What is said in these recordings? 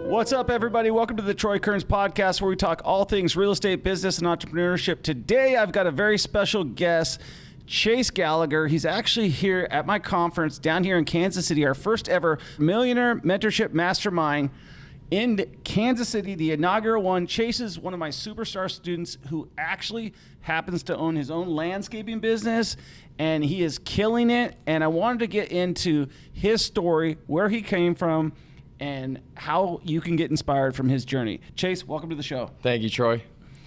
What's up, everybody? Welcome to the Troy Kearns podcast, where we talk all things real estate, business, and entrepreneurship. Today, I've got a very special guest, Chase Gallagher. He's actually here at my conference down here in Kansas City, our first ever Millionaire Mentorship Mastermind in Kansas City, the inaugural one. Chase is one of my superstar students who actually happens to own his own landscaping business, and he is killing it. And I wanted to get into his story, where he came from, and how you can get inspired from his journey. Chase, welcome to the show. Thank you, Troy.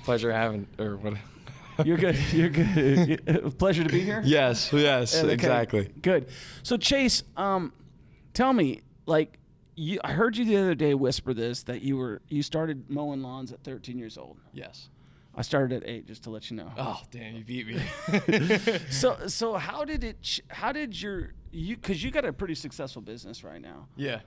Pleasure having, or what? You're good. You're good. Pleasure to be here. Yes, okay. Exactly. Good. So Chase, tell me, like, I heard you the other day whisper this, that you started mowing lawns at 13 years old. Yes. I started at 8, just to let you know. Oh, damn, you beat me. So how did because you got a pretty successful business right now. Yeah.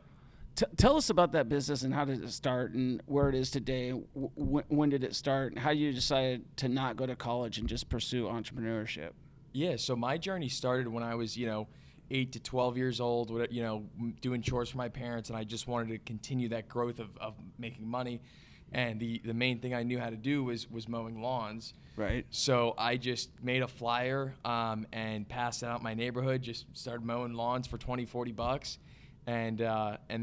Tell us about that business and how did it start and where it is today. When did it start, and how you decided to not go to college and just pursue entrepreneurship? Yeah, so my journey started when I was, 8 to 12 years old, doing chores for my parents, and I just wanted to continue that growth of making money. And the main thing I knew how to do was mowing lawns. Right. So I just made a flyer and passed it out in my neighborhood, just started mowing lawns for $20-$40. And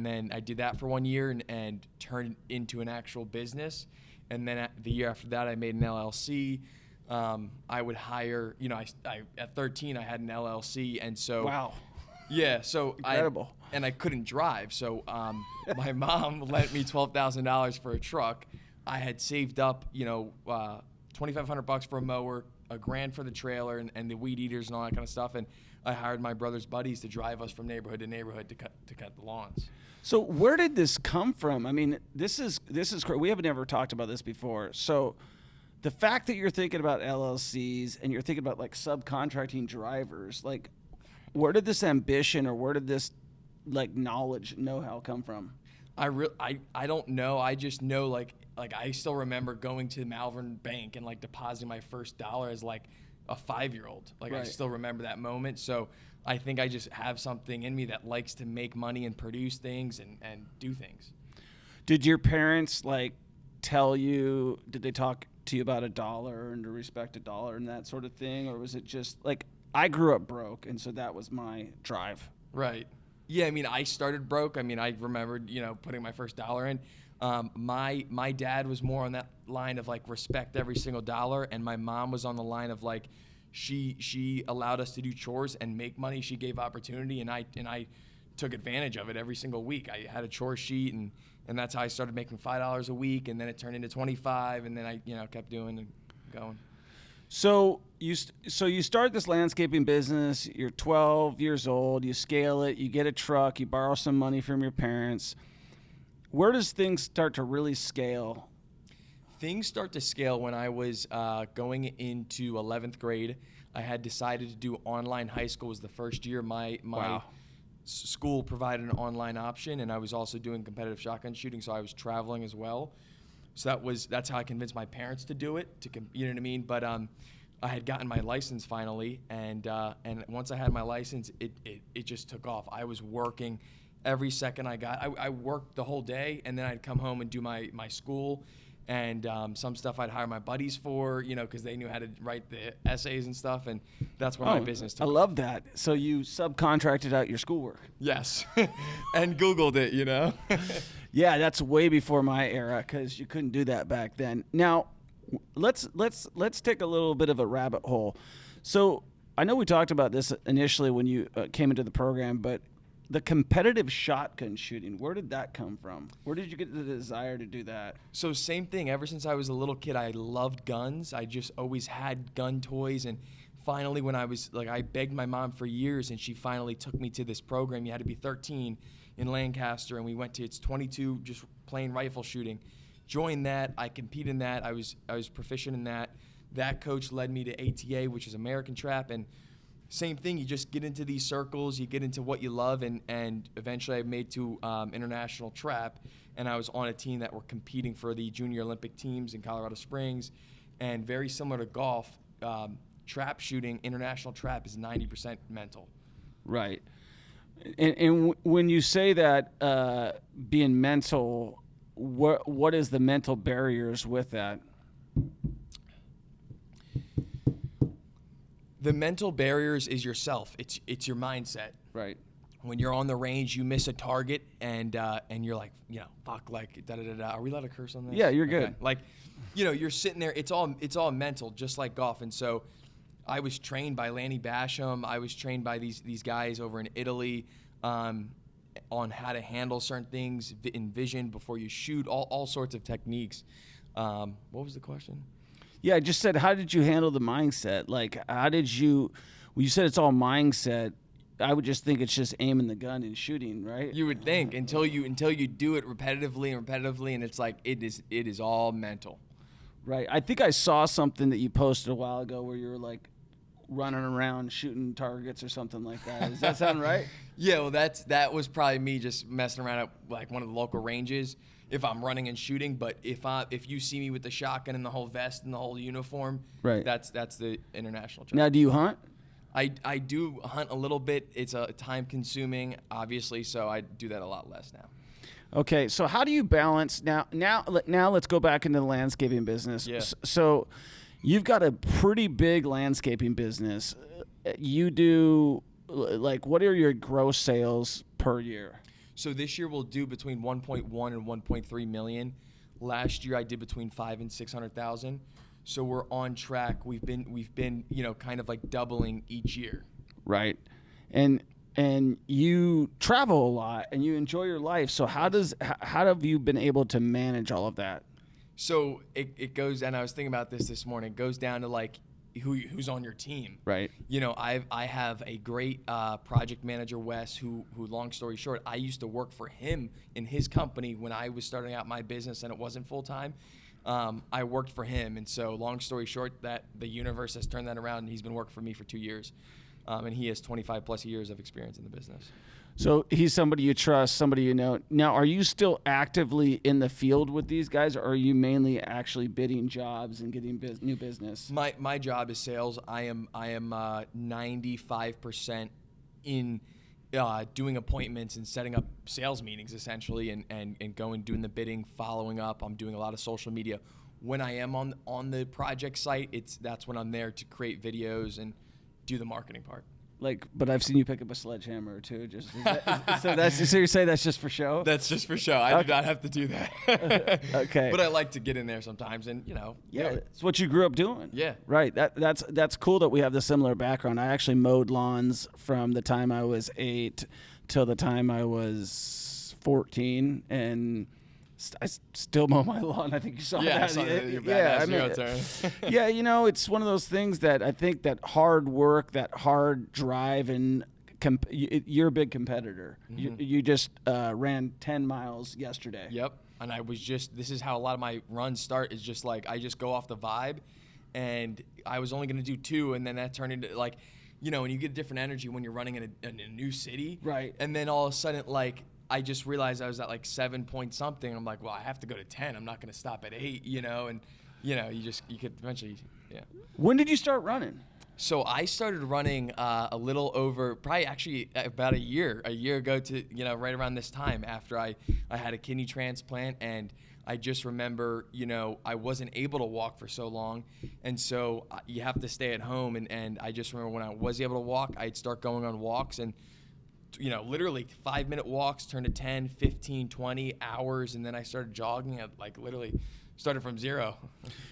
then I did that for 1 year and turned it into an actual business. And then the year after that, I made an LLC. I would hire, I at 13, I had an LLC. And so, wow. Yeah. So incredible. I couldn't drive. So my mom lent me $12,000 for a truck. I had saved up, $2,500 for a mower, $1,000 for the trailer and the weed eaters and all that kind of stuff. And I hired my brother's buddies to drive us from neighborhood to neighborhood to cut the lawns. So where did this come from? I mean, this is we haven't ever talked about this before. So the fact that you're thinking about LLCs and you're thinking about like subcontracting drivers, like where did this ambition or where did this like knowledge, know-how come from? I don't know. I just know like I still remember going to the Malvern Bank and like depositing my first dollar as like a 5-year-old. Like right. I still remember that moment. So I think I just have something in me that likes to make money and produce things and do things. Did your parents like tell you, did they talk to you about $1 and to respect $1 and that sort of thing? Or was it just like, I grew up broke and so that was my drive. Right. Yeah. I mean, I started broke. I mean, I remembered, putting my first dollar in. My dad was more on that line of like respect every single dollar, and my mom was on the line of like she allowed us to do chores and make money. She gave opportunity, and I took advantage of it every single week. I had a chore sheet, and that's how I started making $5 a week, and then it turned into $25, and then I kept doing and going. So you start this landscaping business. You're 12 years old. You scale it. You get a truck. You borrow some money from your parents. Where does things start to really scale? Things start to scale when I was going into 11th grade. I had decided to do online high school. It was the first year. My wow. School provided an online option, and I was also doing competitive shotgun shooting, so I was traveling as well. So that's how I convinced my parents to do it. You know what I mean? But I had gotten my license finally, and once I had my license, it just took off. I was working every second I got. I worked the whole day, and then I'd come home and do my school, and some stuff I'd hire my buddies for, because they knew how to write the essays and stuff, and that's where my business took. I love that. So you subcontracted out your schoolwork. Yes, and Googled it, Yeah, that's way before my era because you couldn't do that back then. Now, let's take a little bit of a rabbit hole. So I know we talked about this initially when you came into the program, but the competitive shotgun shooting, where did that come from? Where did you get the desire to do that? So same thing. Ever since I was a little kid, I loved guns. I just always had gun toys. And finally, when I was I begged my mom for years, and she finally took me to this program. You had to be 13 in Lancaster, and we went to, it's 22, just plain rifle shooting. Joined that. I competed in that. I was proficient in that. That coach led me to ATA, which is American Trap, and same thing, you just get into these circles, you get into what you love, and eventually I made to international trap, and I was on a team that were competing for the junior Olympic teams in Colorado Springs, and very similar to golf, trap shooting, international trap is 90% mental. Right. And when you say that being mental, what is the mental barriers with that? The mental barriers is yourself. It's your mindset. Right. When you're on the range, you miss a target, and you're like, fuck, like, da da da da. Are we allowed to curse on this? Yeah, you're good. Okay. Like, you're sitting there. It's all mental, just like golf. And so, I was trained by Lanny Basham. I was trained by these guys over in Italy, on how to handle certain things, envision before you shoot, all sorts of techniques. What was the question? Yeah, I just said, how did you handle the mindset? Like, how did you? Well, you said it's all mindset. I would just think it's just aiming the gun and shooting, right? You would think until you do it repetitively, and it's like it is all mental. Right. I think I saw something that you posted a while ago where you were like running around shooting targets or something like that. Does that sound right? Yeah, well, that was probably me just messing around at like one of the local ranges if I'm running and shooting. But if you see me with the shotgun and the whole vest and the whole uniform, right, that's the international trip. Now, do you hunt? I do hunt a little bit. It's time consuming, obviously, so I do that a lot less now. Okay, so how do you balance now? Let's go back into the landscaping business. Yeah. So you've got a pretty big landscaping business. You do, like, what are your gross sales per year? So this year we'll do between 1.1 and 1.3 million. Last year I did between 5 and 600,000. So we're on track. We've been kind of like doubling each year. Right. And you travel a lot and you enjoy your life. So how have you been able to manage all of that? So it goes, and I was thinking about this morning, it goes down to like who's on your team. Right. I have a great project manager, Wes, who long story short, I used to work for him in his company when I was starting out my business and it wasn't full time. I worked for him, and so long story short, that the universe has turned that around, and he's been working for me for 2 years, and he has 25 plus years of experience in the business. So he's somebody you trust, somebody you know. Now, are you still actively in the field with these guys, or are you mainly actually bidding jobs and getting new business? My job is sales. I am 95% in doing appointments and setting up sales meetings essentially, and going doing the bidding, following up. I'm doing a lot of social media. When I am on the project site, that's when I'm there to create videos and do the marketing part. But I've seen you pick up a sledgehammer or two. So you're saying that's just for show? That's just for show. I do not have to do that. Okay. But I like to get in there sometimes, and yeah, it's what you grew up doing. Yeah. Right. That's cool that we have the similar background. I actually mowed lawns from the time I was 8 till the time I was 14, and I still mow my lawn. I think you saw that. I saw that. Yeah, it's one of those things that I think that hard work, that hard drive, and you're a big competitor. Mm-hmm. You just ran 10 miles yesterday. Yep. And this is how a lot of my runs start, is just like I just go off the vibe, and I was only going to do 2, and then that turned into like, and you get a different energy when you're running in a new city. Right. And then all of a sudden, like, I just realized I was at like 7 point something. I'm like, well, I have to go to 10. I'm not going to stop at 8, and you could eventually, yeah. When did you start running? So I started running a little over, probably actually about a year ago to, right around this time after I had a kidney transplant. And I just remember, I wasn't able to walk for so long. And so you have to stay at home. And I just remember when I was able to walk, I'd start going on walks, and literally 5-minute walks turned to 10, 15, 20 hours. And then I started jogging. I literally started from zero.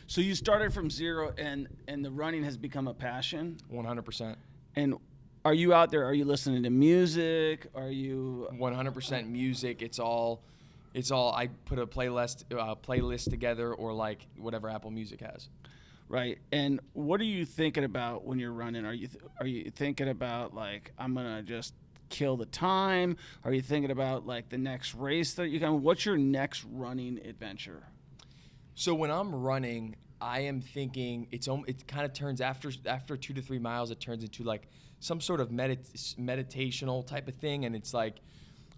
So you started from zero, and the running has become a passion? 100%. And are you out there? Are you listening to music? Are you 100% music? It's all I put a playlist together, or like whatever Apple Music has. Right. And what are you thinking about when you're running? Are you thinking about like, I'm gonna just kill the time? Are you thinking about like the next race that you can? What's your next running adventure? So when I'm running, I am thinking it kind of turns after 2 to 3 miles, it turns into like some sort of meditational type of thing, and it's like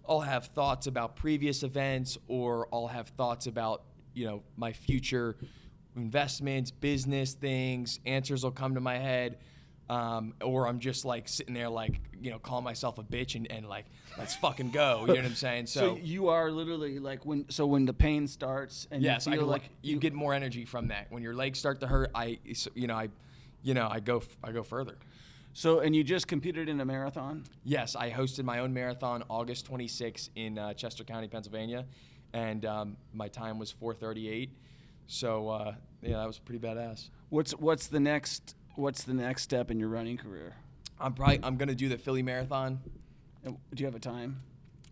I'll have thoughts about previous events, or I'll have thoughts about my future investments, business things. Answers will come to my head. or I'm just like sitting there like, calling myself a bitch and like, let's fucking go. You know what I'm saying? So you are literally like when the pain starts and yes, you feel you get more energy from that. When your legs start to hurt, I go further. So, and you just competed in a marathon? Yes, I hosted my own marathon August 26th in Chester County, Pennsylvania, and my time was 4:38. So that was pretty badass. What's the next step in your running career? I'm gonna do the Philly Marathon. And do you have a time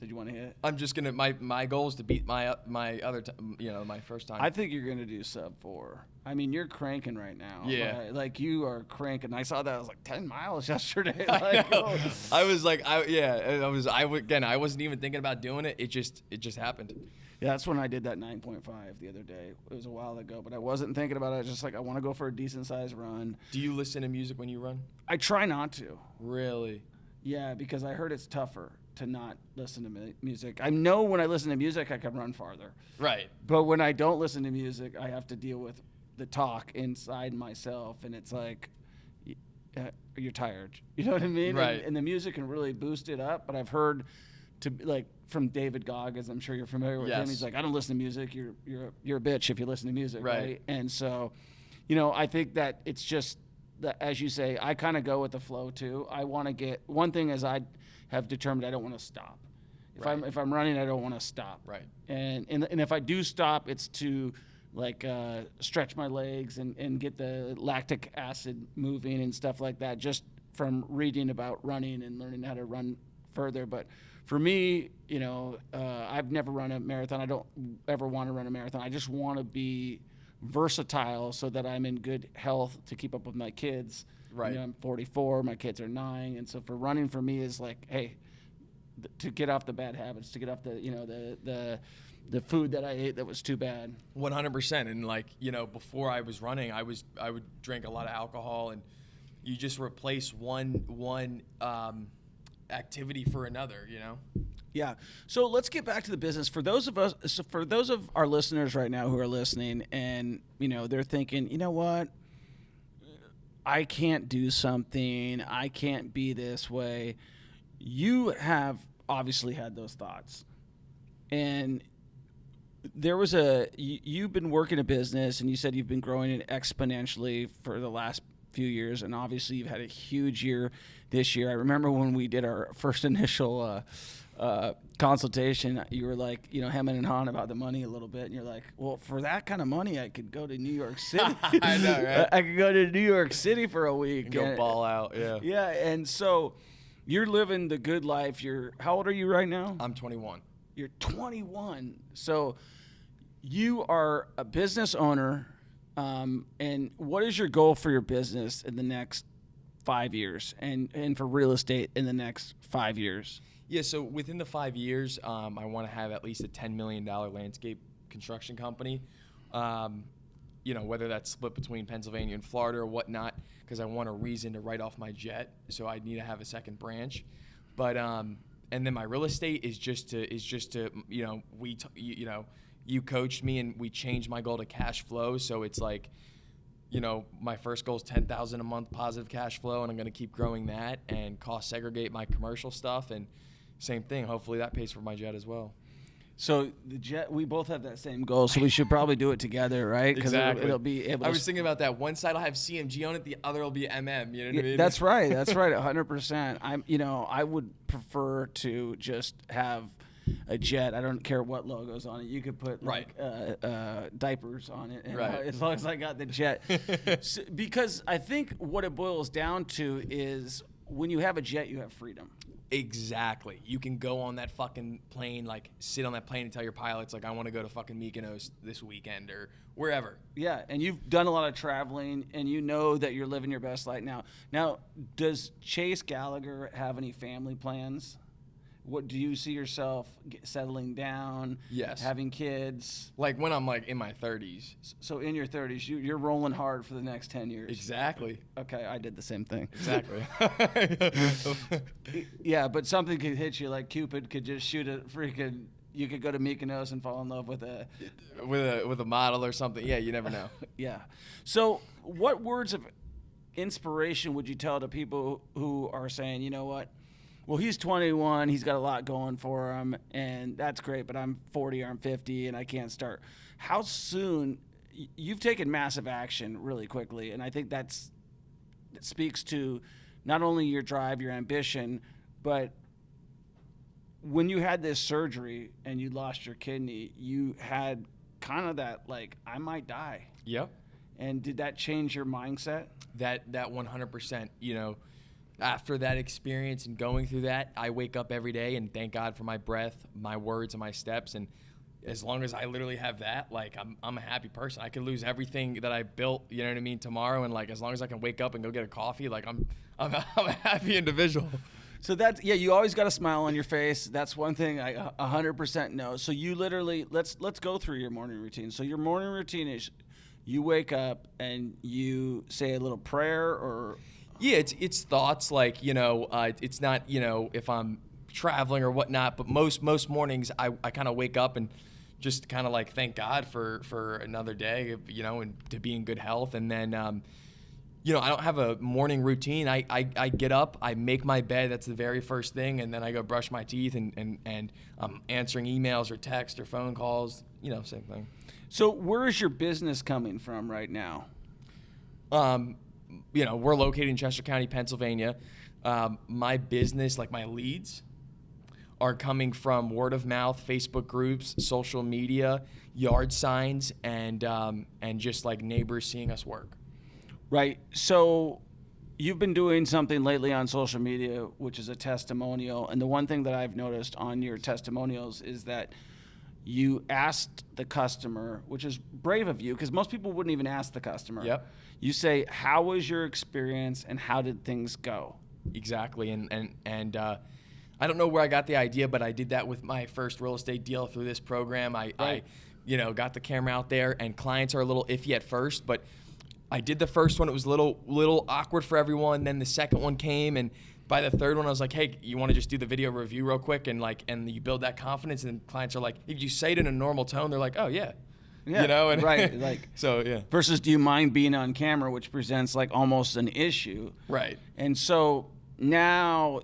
that you want to hit? I'm just gonna my goal is to beat my other my first time. I think you're gonna do sub 4. I mean, you're cranking right now. Yeah. Like you are cranking. I saw that. I was like 10 miles yesterday. I know. I was like, I wasn't even thinking about doing it. It just happened. Yeah, that's when I did that 9.5 the other day. It was a while ago, but I wasn't thinking about it. I was just like, I want to go for a decent sized run. Do you listen to music when you run? I try not to. Really? Yeah, because I heard it's tougher to not listen to music. I know when I listen to music, I can run farther. Right. But when I don't listen to music, I have to deal with the talk inside myself, and it's like, you're tired. You know what I mean? Right. And the music can really boost it up, but I've heard from David Goggins, I'm sure you're familiar with him. He's like, I don't listen to music. You're a bitch if you listen to music, right? And so, I think that it's just that, as you say, I kind of go with the flow too. I want to get one thing is I have determined I don't want to stop. If I'm running, I don't want to stop. Right. And if I do stop, it's to stretch my legs and get the lactic acid moving and stuff like that, just from reading about running and learning how to run further. But for me, I've never run a marathon. I don't ever want to run a marathon. I just want to be versatile so that I'm in good health to keep up with my kids. Right. I'm 44, my kids are 9. And so for running for me is like, hey, to get off the bad habits, to get off the food that I ate that was too bad. 100%. And before I was running, I would drink a lot of alcohol, and you just replace one activity for another. Yeah. So let's get back to the business. For those of our listeners right now who are listening, and they're thinking, you know what, I can't do something. I can't be this way. You have obviously had those thoughts, and you've been working a business, and you said you've been growing it exponentially for the last few years, and obviously you've had a huge year this year. I remember when we did our first initial consultation, you were like, hemming and hawing about the money a little bit, and you're like, well, for that kind of money, I could go to New York City. I know, right? I could go to New York City for a week. And go ball out, yeah. Yeah, and so you're living the good life. How old are you right now? I'm 21. You're 21. So you are a business owner, and what is your goal for your business in the next 5 years, and for real estate in the next 5 years? Yeah, so within the 5 years, I want to have at least a $10 million landscape construction company. Whether that's split between Pennsylvania and Florida or whatnot, because I want a reason to write off my jet, so I need to have a second branch. But and then my real estate is just to you coached me, and we changed my goal to cash flow. So it's like, my first goal is $10,000 a month positive cash flow, and I'm going to keep growing that and cost segregate my commercial stuff, and same thing. Hopefully that pays for my jet as well. So the jet, we both have that same goal, so we should probably do it together, right? Because exactly. it'll be able. I was thinking about that. One side will have CMG on it, the other will be MM. You know what I mean? That's right. That's right. 100%. I would prefer to just have a jet. I don't care what logo's on it. You could put diapers on it, and, as long as I got the jet. Because I think what it boils down to is when you have a jet, you have freedom. Exactly. You can go on that fucking plane, sit on that plane and tell your pilots, I want to go to fucking Mykonos this weekend or wherever. Yeah, and you've done a lot of traveling, and you know that you're living your best life now. Now, does Chase Gallagher have any family plans? What do you see yourself settling down? Yes. Having kids? When I'm in my 30s. So in your 30s, you're rolling hard for the next 10 years. Exactly. Okay, I did the same thing. Exactly. Yeah, but something could hit you, like Cupid could just shoot a freaking. You could go to Mykonos and fall in love with a model or something. Yeah, you never know. Yeah. So what words of inspiration would you tell to people who are saying, you know what, well, he's 21, he's got a lot going for him, and that's great, but I'm 40 or I'm 50 and I can't start. How soon? You've taken massive action really quickly, and I think that speaks to not only your drive, your ambition, but when you had this surgery and you lost your kidney, you had kind of that, like, I might die. Yep. And did that change your mindset? That 100%, you know, after that experience and going through that, I wake up every day and thank God for my breath, my words, and my steps. And as long as I literally have that, like, I'm a happy person. I could lose everything that I built, you know what I mean, tomorrow. And, like, as long as I can wake up and go get a coffee, like, I'm a happy individual. So that's, yeah, you always got a smile on your face. That's one thing I 100% know. So you literally, let's go through your morning routine. So your morning routine is you wake up and you say a little prayer, or? Yeah, it's thoughts, like, you know, it's not, you know, if I'm traveling or whatnot, but most mornings I kind of wake up and just kind of like thank God for another day, you know, and to be in good health. And then, you know, I don't have a morning routine. I get up, I make my bed. That's the very first thing. And then I go brush my teeth and I'm answering emails or text or phone calls, you know, same thing. So where is your business coming from right now? You know, we're located in Chester County, Pennsylvania. My business, like my leads, are coming from word of mouth, Facebook groups, social media, yard signs, and just like neighbors seeing us work. Right. So you've been doing something lately on social media, which is a testimonial. And the one thing that I've noticed on your testimonials is that you asked the customer, which is brave of you, because most people wouldn't even ask the customer. Yep. You say, how was your experience and how did things go? Exactly. And I don't know where I got the idea, but I did that with my first real estate deal through this program. I you know, got the camera out there, and clients are a little iffy at first, but I did the first one. It was a little awkward for everyone. Then the second one came, and by the third one, I was like, hey, you want to just do the video review real quick? And you build that confidence, and clients are like, if you say it in a normal tone, they're like, oh yeah. Yeah, you know, and right. Like, so yeah. Versus, do you mind being on camera, which presents like almost an issue. Right. And so now,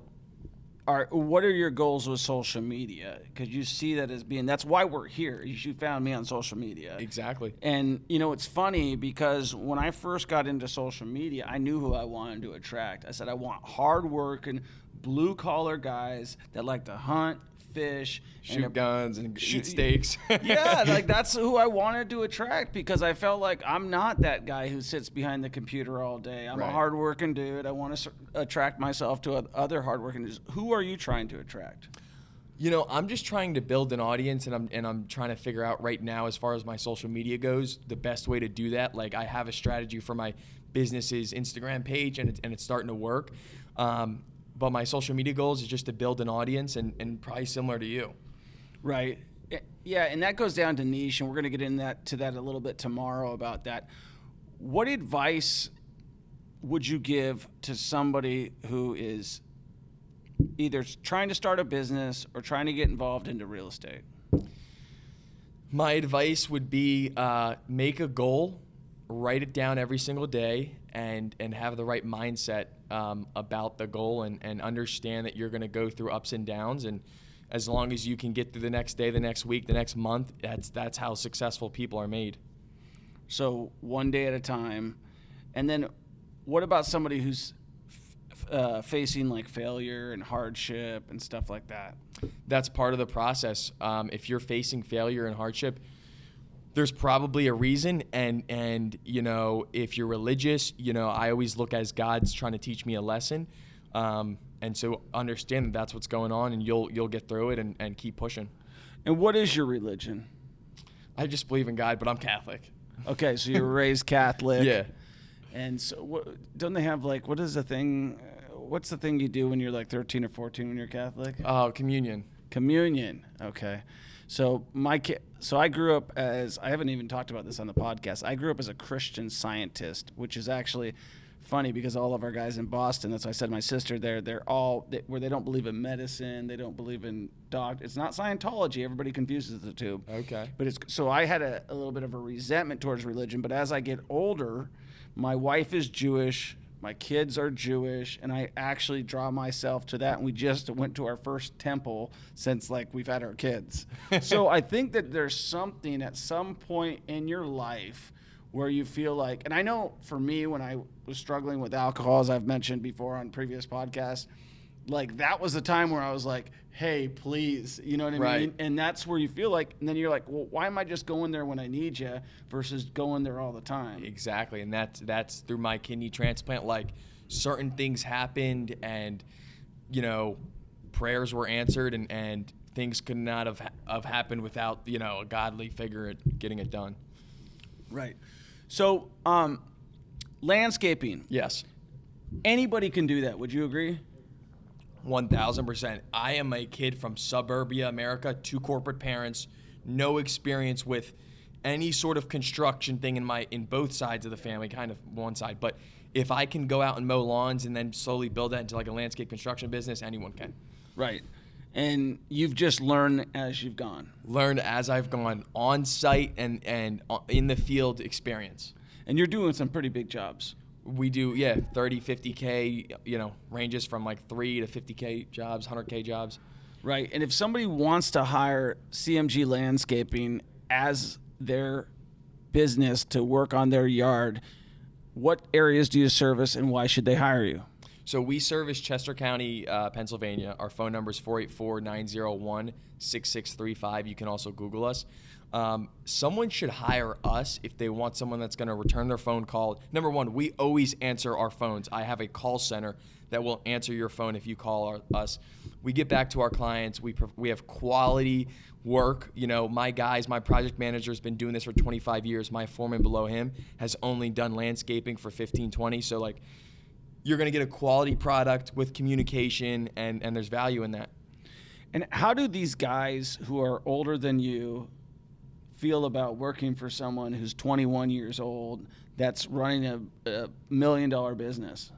what are your goals with social media? Because you see that as being, that's why we're here. You found me on social media. Exactly. And, you know, it's funny because when I first got into social media, I knew who I wanted to attract. I said, I want hard-working, blue-collar guys that like to hunt, fish, shoot guns and eat steaks. Yeah, like that's who I wanted to attract, because I felt like I'm not that guy who sits behind the computer all day. I'm a hardworking dude. I want to attract myself to other hardworking dudes. Who are you trying to attract? You know, I'm just trying to build an audience, and I'm trying to figure out right now, as far as my social media goes, the best way to do that. Like, I have a strategy for my business's Instagram page, and it's starting to work. But my social media goals is just to build an audience, and probably similar to you. Right. Yeah, and that goes down to niche, and we're going to get into that a little bit tomorrow about that. What advice would you give to somebody who is either trying to start a business or trying to get involved into real estate? My advice would be make a goal, write it down every single day, and have the right mindset about the goal, and understand that you're going to go through ups and downs, and as long as you can get through the next day, the next week, the next month, that's how successful people are made. So one day at a time. And then what about somebody who's facing like failure and hardship and stuff like that? That's part of the process. If you're facing failure and hardship, there's probably a reason, and you know, if you're religious, you know, I always look as God's trying to teach me a lesson, and so understand that that's what's going on, and you'll get through it and keep pushing. And what is your religion? I just believe in God, but I'm Catholic. Okay, so you were raised Catholic. Yeah. And so don't they have like, what is the thing? What's the thing you do when you're like 13 or 14 when you're Catholic? Communion. Communion. Okay. So I grew up as, I haven't even talked about this on the podcast. I grew up as a Christian Scientist, which is actually funny because all of our guys in Boston, that's why I said my sister there, where they don't believe in medicine, they don't believe in it's not Scientology. Everybody confuses the two. Okay. But so I had a little bit of a resentment towards religion, but as I get older, my wife is Jewish, My kids are Jewish, and I actually draw myself to that. And we just went to our first temple since like we've had our kids. So I think that there's something at some point in your life where you feel like, and I know for me when I was struggling with alcohol, as I've mentioned before on previous podcasts, like that was the time where I was like, hey, please, you know what I Right. mean? And that's where you feel like, and then you're like, well, why am I just going there when I need you versus going there all the time? Exactly, and that's through my kidney transplant. Like certain things happened, and prayers were answered, and things could not have happened without a godly figure getting it done. Right. So, landscaping. Yes. Anybody can do that. Would you agree? 1,000%. I am a kid from suburbia America, 2 corporate parents, no experience with any sort of construction thing in both sides of the family, kind of one side. But if I can go out and mow lawns and then slowly build that into like a landscape construction business, anyone can. Right. And you've just learned as you've gone. Learned as I've gone, on site and in the field experience. And you're doing some pretty big jobs. We do, 30, 50K, ranges from like 3 to 50K jobs, 100K jobs. Right. And if somebody wants to hire CMG Landscaping as their business to work on their yard, what areas do you service and why should they hire you? So we service Chester County, Pennsylvania. Our phone number is 484-901-6635. You can also Google us. Someone should hire us if they want someone that's going to return their phone call. Number one, we always answer our phones. I have a call center that will answer your phone if you call us. We get back to our clients. We have quality work. My project manager has been doing this for 25 years. My foreman below him has only done landscaping for 15, 20. So like, you're going to get a quality product with communication, and there's value in that. And how do these guys who are older than you feel about working for someone who's 21 years old that's running a $1 million business?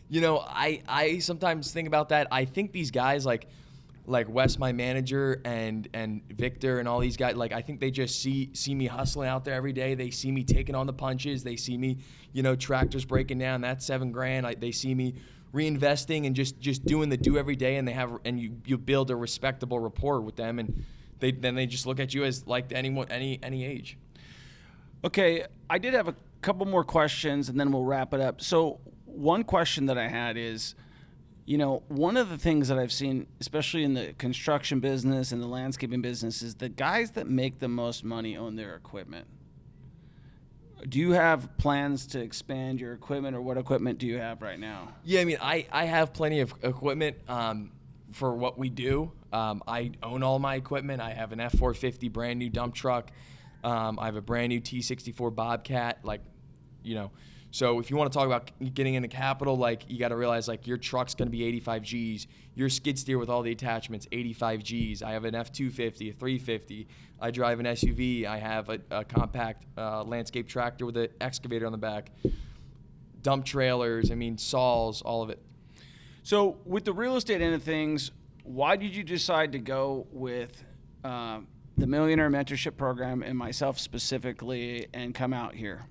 I sometimes think about that. I think these guys like Wes, my manager, and Victor and all these guys, like I think they just see me hustling out there every day. They see me taking on the punches. They see me, tractors breaking down. That's $7,000. They see me reinvesting and just doing the do every day. And you build a respectable rapport with them, and they just look at you as like anyone, any age. Okay, I did have a couple more questions, and then we'll wrap it up. So one question that I had is, one of the things that I've seen, especially in the construction business and the landscaping business, is the guys that make the most money own their equipment. Do you have plans to expand your equipment, or what equipment do you have right now? Yeah, I mean, I have plenty of equipment for what we do. I own all my equipment. I have an F450 brand new dump truck. I have a brand new T64 Bobcat, So if you want to talk about getting into capital, like you got to realize like your truck's going to be 85 G's. Your skid steer with all the attachments, 85 G's. I have an F250, a 350. I drive an SUV. I have a compact landscape tractor with an excavator on the back. Dump trailers, saws, all of it. So with the real estate end of things, why did you decide to go with the Millionaire Mentorship Program and myself specifically and come out here?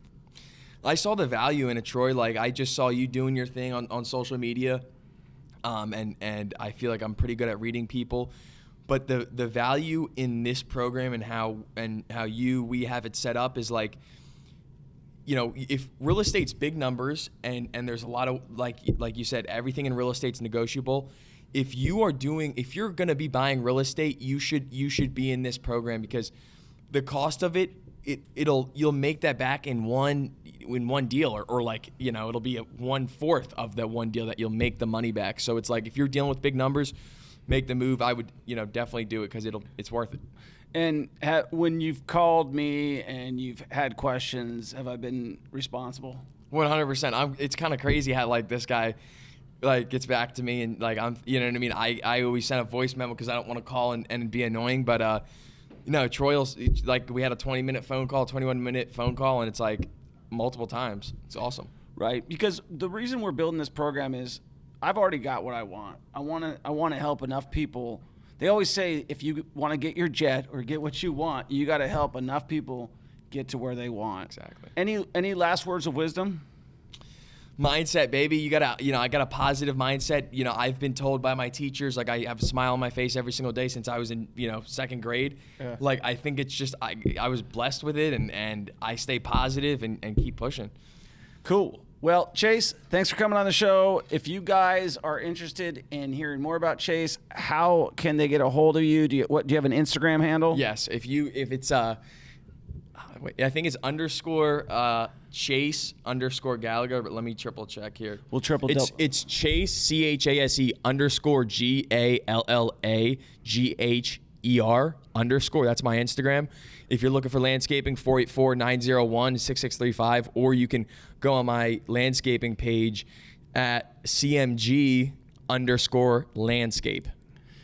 I saw the value in it, Troy. Like I just saw you doing your thing on social media, and I feel like I'm pretty good at reading people. But the value in this program and how we have it set up is like, if real estate's big numbers and there's a lot of like you said, everything in real estate's negotiable. If you're going to be buying real estate, you should be in this program because the cost of you'll make that back in one deal or like, it'll be 1/4 of that one deal that you'll make the money back. So it's like, if you're dealing with big numbers, make the move. I would, definitely do it because it's worth it. And when you've called me and you've had questions, have I been responsible? 100%. It's kind of crazy how like this guy like gets back to me and like I'm, you know what I mean? I always send a voice memo because I don't want to call and be annoying, but Troy, like we had a 20-minute phone call, 21-minute phone call, and it's like multiple times. It's awesome. Right, because the reason we're building this program is I've already got what I want. I want to help enough people. They always say if you want to get your jet or get what you want, you got to help enough people get to where they want. Exactly. Any last words of wisdom? Mindset, baby. You gotta, I got a positive mindset. I've been told by my teachers, like, I have a smile on my face every single day since I was in, second grade. Yeah. Like, I think it's just, I was blessed with it, and I stay positive and keep pushing. Cool. Well, Chase, thanks for coming on the show. If you guys are interested in hearing more about Chase, how can they get a hold of you? Do you have an Instagram handle? Yes. If it's, I think it's _Chase_Gallagher, but let me triple check here. We'll triple double. It's Chase, CHASE _GALLAGHER_ That's my Instagram. If you're looking for landscaping, 484-901-6635, or you can go on my landscaping page at CMG_landscape.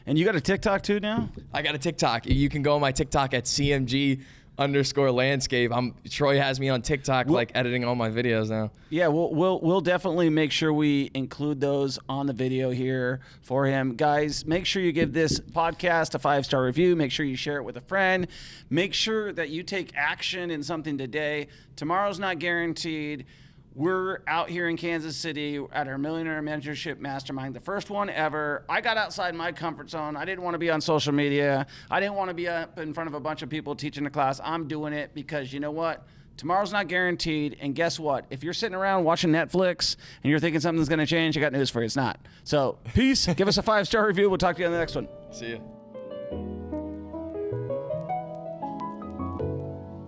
And you got a TikTok too now? I got a TikTok. You can go on my TikTok at CMG_landscape. Troy has me on TikTok, like editing all my videos now. Yeah, we'll definitely make sure we include those on the video here for him. Guys, make sure you give this podcast a 5-star review. Make sure you share it with a friend. Make sure that you take action in something today. Tomorrow's not guaranteed. We're out here in Kansas City at our Millionaire Mentorship Mastermind, the first one ever. I got outside my comfort zone. I didn't want to be on social media. I didn't want to be up in front of a bunch of people teaching a class. I'm doing it because you know what? Tomorrow's not guaranteed. And guess what? If you're sitting around watching Netflix and you're thinking something's going to change, I got news for you. It's not. So peace. Give us a 5-star review. We'll talk to you on the next one. See ya.